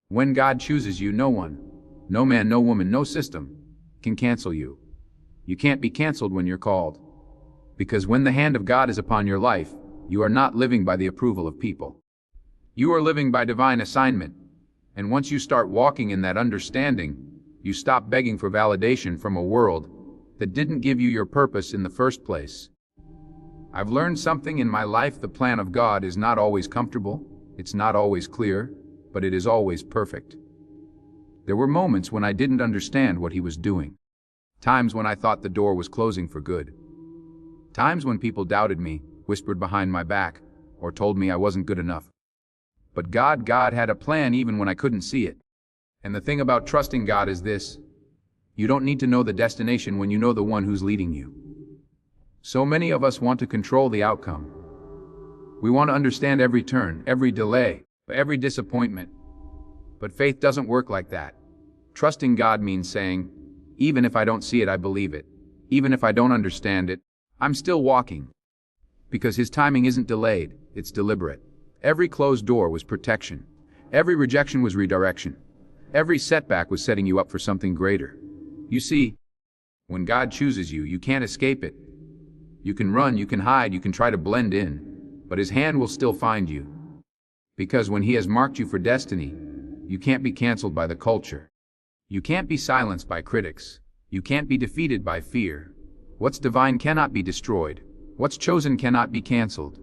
When God chooses you, no one, no man, no woman, no system can cancel you. You can't be canceled when you're called. Because when the hand of God is upon your life, you are not living by the approval of people. You are living by divine assignment. And once you start walking in that understanding, you stop begging for validation from a world that didn't give you your purpose in the first place. I've learned something in my life: the plan of God is not always comfortable, it's not always clear, but it is always perfect. There were moments when I didn't understand what He was doing. Times when I thought the door was closing for good. Times when people doubted me, whispered behind my back, or told me I wasn't good enough. But God had a plan even when I couldn't see it. And the thing about trusting God is this: you don't need to know the destination when you know the one who's leading you. So many of us want to control the outcome. We want to understand every turn, every delay, every disappointment. But faith doesn't work like that. Trusting God means saying, even if I don't see it, I believe it. Even if I don't understand it, I'm still walking. Because His timing isn't delayed, it's deliberate. Every closed door was protection. Every rejection was redirection. Every setback was setting you up for something greater. You see, when God chooses you, you can't escape it. You can run, you can hide, you can try to blend in, but His hand will still find you. Because when He has marked you for destiny, you can't be canceled by the culture. You can't be silenced by critics. You can't be defeated by fear. What's divine cannot be destroyed. What's chosen cannot be canceled.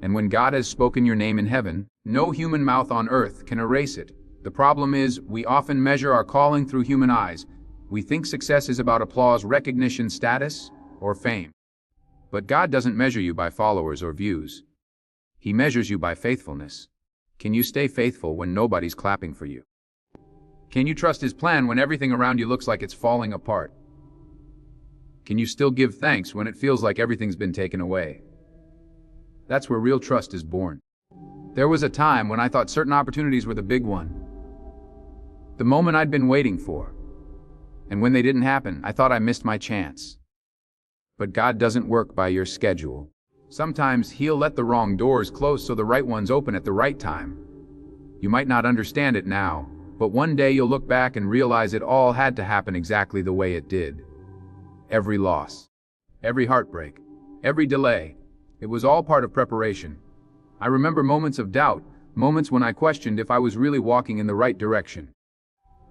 And when God has spoken your name in heaven, no human mouth on earth can erase it. The problem is, we often measure our calling through human eyes. We think success is about applause, recognition, status, or fame. But God doesn't measure you by followers or views. He measures you by faithfulness. Can you stay faithful when nobody's clapping for you? Can you trust His plan when everything around you looks like it's falling apart? Can you still give thanks when it feels like everything's been taken away? That's where real trust is born. There was a time when I thought certain opportunities were the big one, the moment I'd been waiting for. And when they didn't happen, I thought I missed my chance. But God doesn't work by your schedule. Sometimes He'll let the wrong doors close so the right ones open at the right time. You might not understand it now, but one day you'll look back and realize it all had to happen exactly the way it did. Every loss, every heartbreak, every delay, it was all part of preparation. I remember moments of doubt, moments when I questioned if I was really walking in the right direction.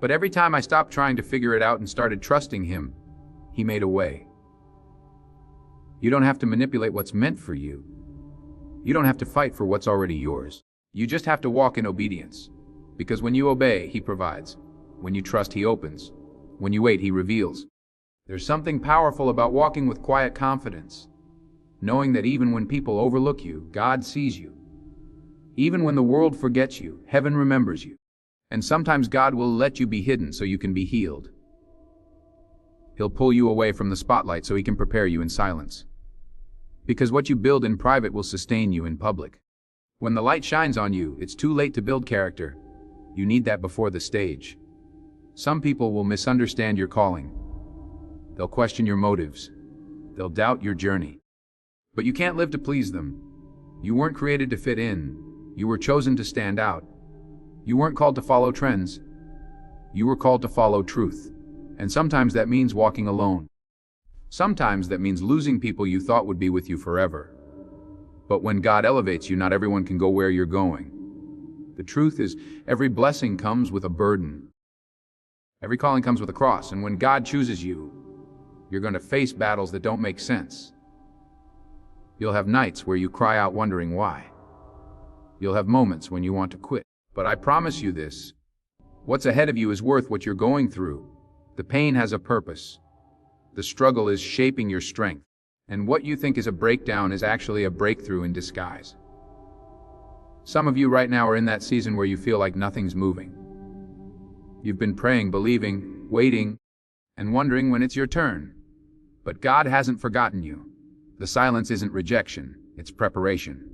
But every time I stopped trying to figure it out and started trusting Him, He made a way. You don't have to manipulate what's meant for you. You don't have to fight for what's already yours. You just have to walk in obedience. Because when you obey, He provides. When you trust, He opens. When you wait, He reveals. There's something powerful about walking with quiet confidence, knowing that even when people overlook you, God sees you. Even when the world forgets you, heaven remembers you. And sometimes God will let you be hidden so you can be healed. He'll pull you away from the spotlight so He can prepare you in silence. Because what you build in private will sustain you in public. When the light shines on you, it's too late to build character. You need that before the stage. Some people will misunderstand your calling. They'll question your motives. They'll doubt your journey. But you can't live to please them. You weren't created to fit in. You were chosen to stand out. You weren't called to follow trends. You were called to follow truth. And sometimes that means walking alone. Sometimes that means losing people you thought would be with you forever. But when God elevates you, not everyone can go where you're going. The truth is, every blessing comes with a burden. Every calling comes with a cross, and when God chooses you, you're going to face battles that don't make sense. You'll have nights where you cry out wondering why. You'll have moments when you want to quit. But I promise you this: what's ahead of you is worth what you're going through. The pain has a purpose. The struggle is shaping your strength. And what you think is a breakdown is actually a breakthrough in disguise. Some of you right now are in that season where you feel like nothing's moving. You've been praying, believing, waiting, and wondering when it's your turn. But God hasn't forgotten you. The silence isn't rejection, it's preparation.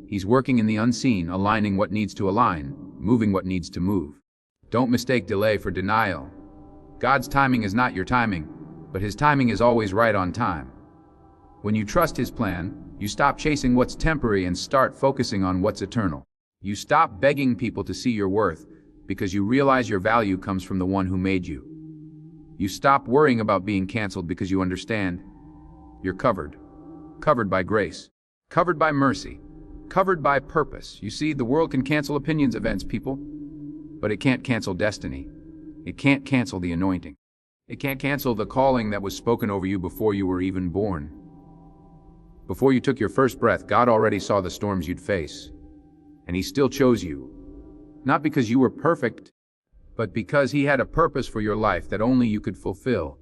He's working in the unseen, aligning what needs to align, moving what needs to move. Don't mistake delay for denial. God's timing is not your timing, but His timing is always right on time. When you trust His plan, you stop chasing what's temporary and start focusing on what's eternal. You stop begging people to see your worth, because you realize your value comes from the one who made you. You stop worrying about being canceled because you understand you're covered. Covered by grace. Covered by mercy. Covered by purpose. You see, the world can cancel opinions, events, people, but it can't cancel destiny. It can't cancel the anointing. It can't cancel the calling that was spoken over you before you were even born. Before you took your first breath, God already saw the storms you'd face. And He still chose you. Not because you were perfect, but because He had a purpose for your life that only you could fulfill.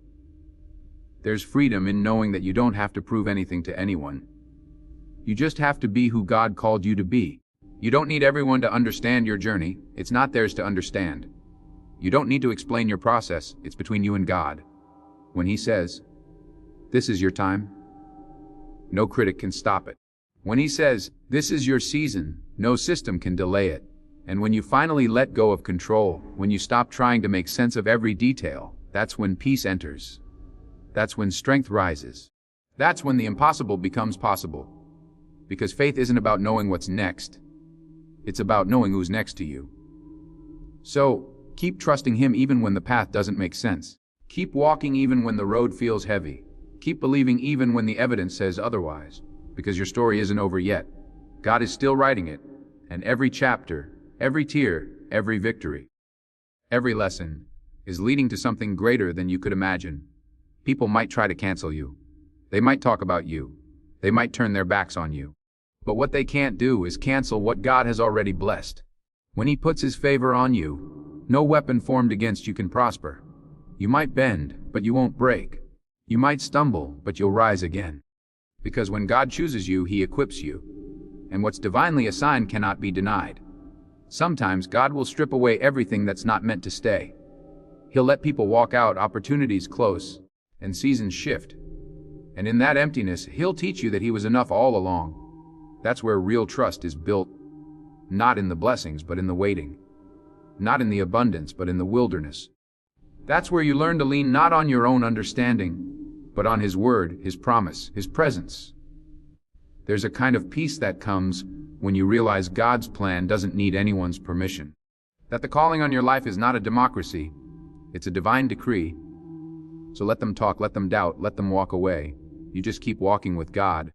There's freedom in knowing that you don't have to prove anything to anyone. You just have to be who God called you to be. You don't need everyone to understand your journey. It's not theirs to understand. You don't need to explain your process. It's between you and God. When He says, "This is your time," no critic can stop it. When He says, "This is your season," no system can delay it. And when you finally let go of control, when you stop trying to make sense of every detail, that's when peace enters. That's when strength rises. That's when the impossible becomes possible. Because faith isn't about knowing what's next. It's about knowing who's next to you. So, keep trusting Him even when the path doesn't make sense. Keep walking even when the road feels heavy. Keep believing even when the evidence says otherwise. Because your story isn't over yet. God is still writing it. And every chapter, every tear, every victory, every lesson is leading to something greater than you could imagine. People might try to cancel you. They might talk about you. They might turn their backs on you. But what they can't do is cancel what God has already blessed. When He puts His favor on you, no weapon formed against you can prosper. You might bend, but you won't break. You might stumble, but you'll rise again. Because when God chooses you, He equips you. And what's divinely assigned cannot be denied. Sometimes God will strip away everything that's not meant to stay. He'll let people walk out, opportunities close, and seasons shift. And in that emptiness, He'll teach you that He was enough all along. That's where real trust is built. Not in the blessings, but in the waiting. Not in the abundance, but in the wilderness. That's where you learn to lean not on your own understanding, but on His word, His promise, His presence. There's a kind of peace that comes when you realize God's plan doesn't need anyone's permission. That the calling on your life is not a democracy, it's a divine decree. So let them talk, let them doubt, let them walk away. You just keep walking with God.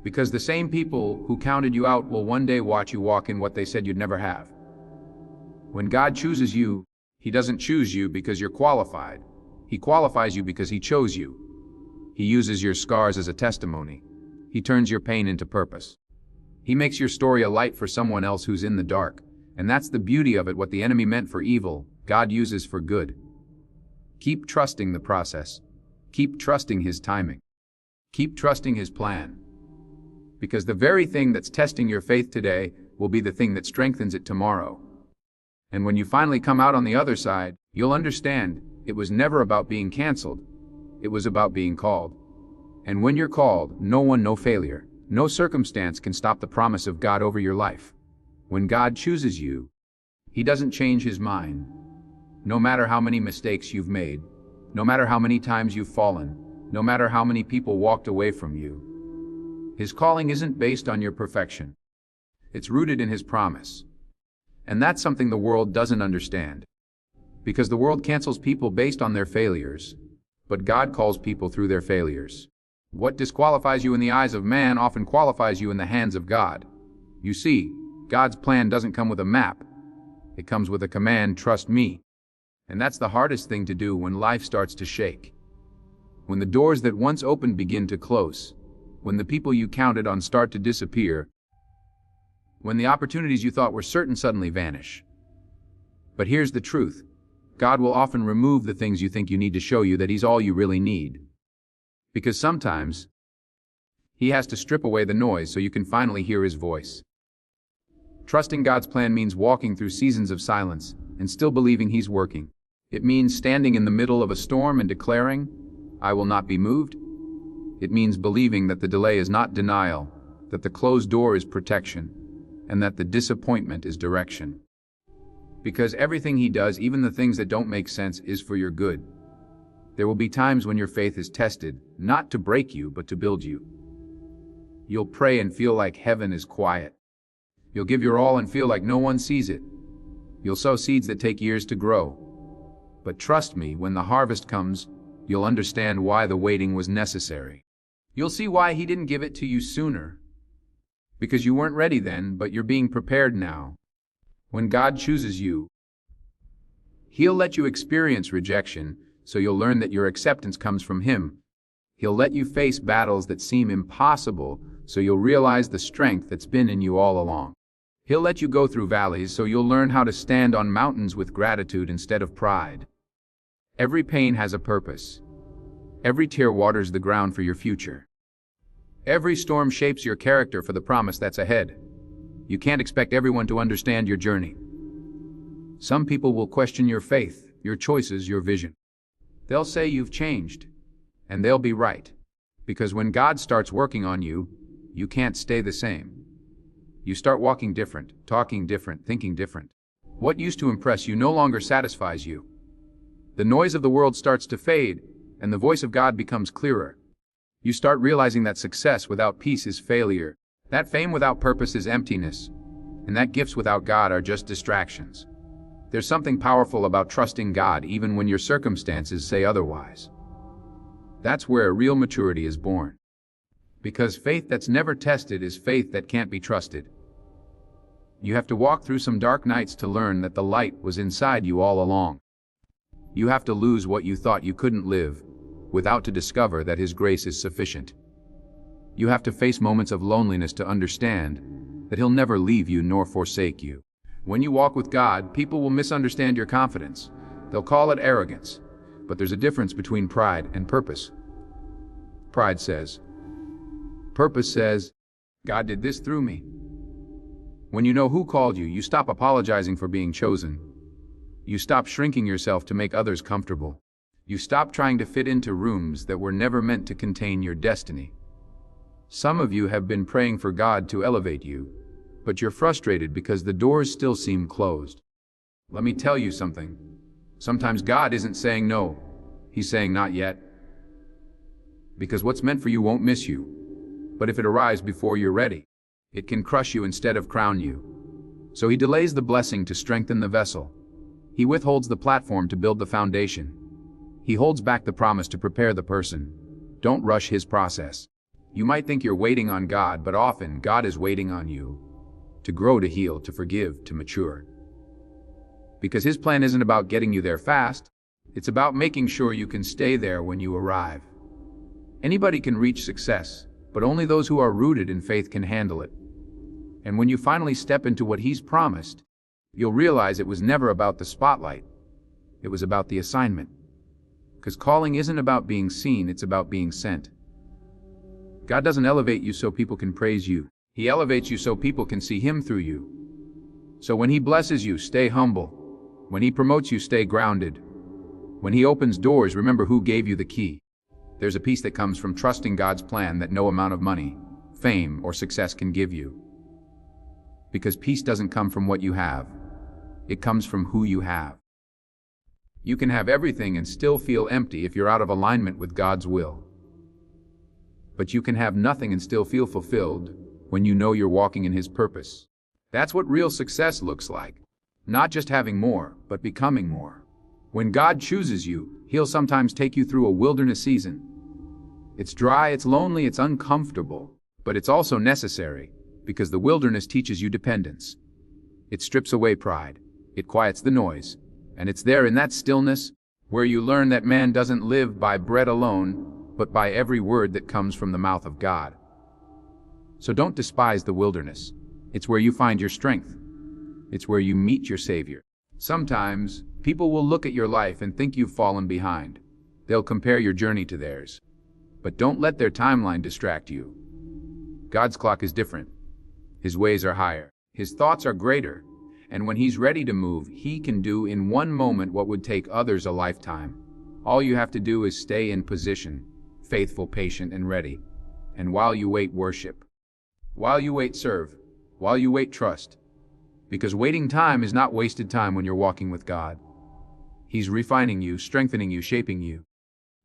Because the same people who counted you out will one day watch you walk in what they said you'd never have. When God chooses you, He doesn't choose you because you're qualified. He qualifies you because He chose you. He uses your scars as a testimony. He turns your pain into purpose. He makes your story a light for someone else who's in the dark. And that's the beauty of it. What the enemy meant for evil, God uses for good. Keep trusting the process. Keep trusting His timing. Keep trusting His plan. Because the very thing that's testing your faith today will be the thing that strengthens it tomorrow. And when you finally come out on the other side, you'll understand it was never about being canceled. It was about being called. And when you're called, no one, no failure, no circumstance can stop the promise of God over your life. When God chooses you, He doesn't change His mind. No matter how many mistakes you've made, no matter how many times you've fallen, no matter how many people walked away from you, His calling isn't based on your perfection. It's rooted in His promise. And that's something the world doesn't understand. Because the world cancels people based on their failures, but God calls people through their failures. What disqualifies you in the eyes of man often qualifies you in the hands of God. You see, God's plan doesn't come with a map. It comes with a command, trust me. And that's the hardest thing to do when life starts to shake. When the doors that once opened begin to close. When the people you counted on start to disappear. When the opportunities you thought were certain suddenly vanish. But here's the truth. God will often remove the things you think you need to show you that He's all you really need. Because sometimes, He has to strip away the noise so you can finally hear His voice. Trusting God's plan means walking through seasons of silence and still believing He's working. It means standing in the middle of a storm and declaring, I will not be moved. It means believing that the delay is not denial, that the closed door is protection, and that the disappointment is direction. Because everything He does, even the things that don't make sense, is for your good. There will be times when your faith is tested, not to break you, but to build you. You'll pray and feel like heaven is quiet. You'll give your all and feel like no one sees it. You'll sow seeds that take years to grow. But trust me, when the harvest comes, you'll understand why the waiting was necessary. You'll see why he didn't give it to you sooner. Because you weren't ready then, but you're being prepared now. When God chooses you, he'll let you experience rejection, so you'll learn that your acceptance comes from him. He'll let you face battles that seem impossible, so you'll realize the strength that's been in you all along. He'll let you go through valleys, so you'll learn how to stand on mountains with gratitude instead of pride. Every pain has a purpose. Every tear waters the ground for your future. Every storm shapes your character for the promise that's ahead. You can't expect everyone to understand your journey. Some people will question your faith, your choices, your vision. They'll say you've changed, and they'll be right. Because when God starts working on you, you can't stay the same. You start walking different, talking different, thinking different. What used to impress you no longer satisfies you. The noise of the world starts to fade, and the voice of God becomes clearer. You start realizing that success without peace is failure, that fame without purpose is emptiness, and that gifts without God are just distractions. There's something powerful about trusting God even when your circumstances say otherwise. That's where real maturity is born. Because faith that's never tested is faith that can't be trusted. You have to walk through some dark nights to learn that the light was inside you all along. You have to lose what you thought you couldn't live, without to discover that His grace is sufficient. You have to face moments of loneliness to understand that He'll never leave you nor forsake you. When you walk with God, people will misunderstand your confidence. They'll call it arrogance. But there's a difference between pride and purpose. Pride says, purpose says, God did this through me. When you know who called you, you stop apologizing for being chosen. You stop shrinking yourself to make others comfortable. You stop trying to fit into rooms that were never meant to contain your destiny. Some of you have been praying for God to elevate you, but you're frustrated because the doors still seem closed. Let me tell you something. Sometimes God isn't saying no. He's saying not yet. Because what's meant for you won't miss you. But if it arrives before you're ready, it can crush you instead of crown you. So He delays the blessing to strengthen the vessel. He withholds the platform to build the foundation. He holds back the promise to prepare the person. Don't rush His process. You might think you're waiting on God, but often God is waiting on you. To grow, to heal, to forgive, to mature. Because His plan isn't about getting you there fast. It's about making sure you can stay there when you arrive. Anybody can reach success, but only those who are rooted in faith can handle it. And when you finally step into what He's promised, you'll realize it was never about the spotlight. It was about the assignment. Because calling isn't about being seen, it's about being sent. God doesn't elevate you so people can praise you. He elevates you so people can see Him through you. So when He blesses you, stay humble. When He promotes you, stay grounded. When He opens doors, remember who gave you the key. There's a peace that comes from trusting God's plan that no amount of money, fame, or success can give you. Because peace doesn't come from what you have. It comes from who you have. You can have everything and still feel empty if you're out of alignment with God's will. But you can have nothing and still feel fulfilled when you know you're walking in His purpose. That's what real success looks like. Not just having more, but becoming more. When God chooses you, He'll sometimes take you through a wilderness season. It's dry, it's lonely, it's uncomfortable, but it's also necessary, because the wilderness teaches you dependence. It strips away pride. It quiets the noise. And it's there in that stillness where you learn that man doesn't live by bread alone, but by every word that comes from the mouth of God. So don't despise the wilderness. It's where you find your strength. It's where you meet your Savior. Sometimes, people will look at your life and think you've fallen behind. They'll compare your journey to theirs. But don't let their timeline distract you. God's clock is different. His ways are higher. His thoughts are greater. And when He's ready to move, He can do in one moment what would take others a lifetime. All you have to do is stay in position, faithful, patient, and ready. And while you wait, worship. While you wait, serve. While you wait, trust. Because waiting time is not wasted time when you're walking with God. He's refining you, strengthening you, shaping you.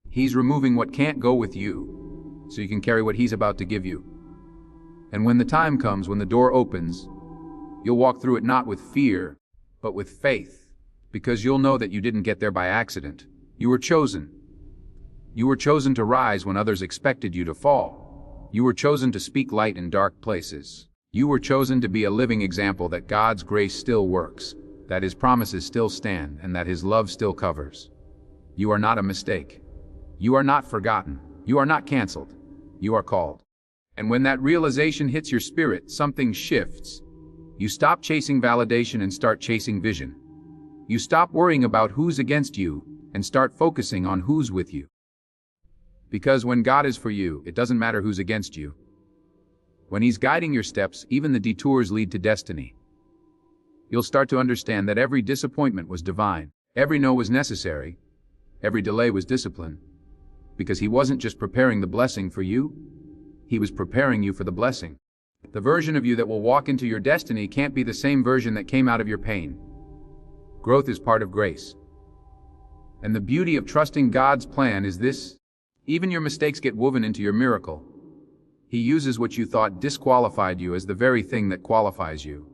He's removing what can't go with you, so you can carry what He's about to give you. And when the time comes, when the door opens, you'll walk through it not with fear, but with faith, because you'll know that you didn't get there by accident. You were chosen. You were chosen to rise when others expected you to fall. You were chosen to speak light in dark places. You were chosen to be a living example that God's grace still works, that His promises still stand, and that His love still covers. You are not a mistake. You are not forgotten. You are not canceled. You are called. And when that realization hits your spirit, something shifts. You stop chasing validation and start chasing vision. You stop worrying about who's against you and start focusing on who's with you. Because when God is for you, it doesn't matter who's against you. When He's guiding your steps, even the detours lead to destiny. You'll start to understand that every disappointment was divine. Every no was necessary. Every delay was discipline. Because He wasn't just preparing the blessing for you, He was preparing you for the blessing. The version of you that will walk into your destiny can't be the same version that came out of your pain. Growth is part of grace. And the beauty of trusting God's plan is this: even your mistakes get woven into your miracle. He uses what you thought disqualified you as the very thing that qualifies you.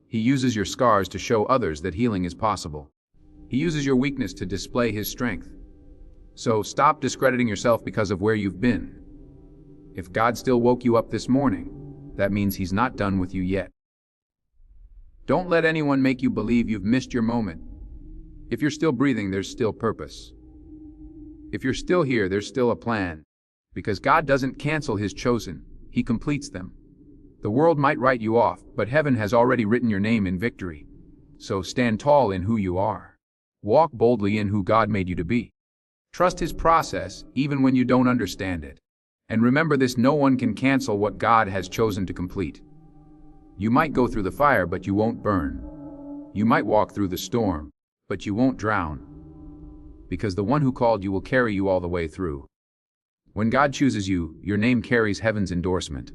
He uses your scars to show others that healing is possible. He uses your weakness to display His strength. So stop discrediting yourself because of where you've been. If God still woke you up this morning, that means He's not done with you yet. Don't let anyone make you believe you've missed your moment. If you're still breathing, there's still purpose. If you're still here, there's still a plan. Because God doesn't cancel His chosen, He completes them. The world might write you off, but heaven has already written your name in victory. So stand tall in who you are. Walk boldly in who God made you to be. Trust His process, even when you don't understand it. And remember this: no one can cancel what God has chosen to complete. You might go through the fire, but you won't burn. You might walk through the storm, but you won't drown. Because the one who called you will carry you all the way through. When God chooses you, your name carries heaven's endorsement.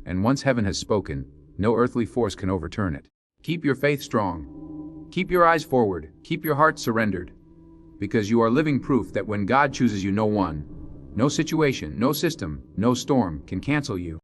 And once heaven has spoken, no earthly force can overturn it. Keep your faith strong. Keep your eyes forward. Keep your heart surrendered. Because you are living proof that when God chooses you, no one, no situation, no system, no storm can cancel you.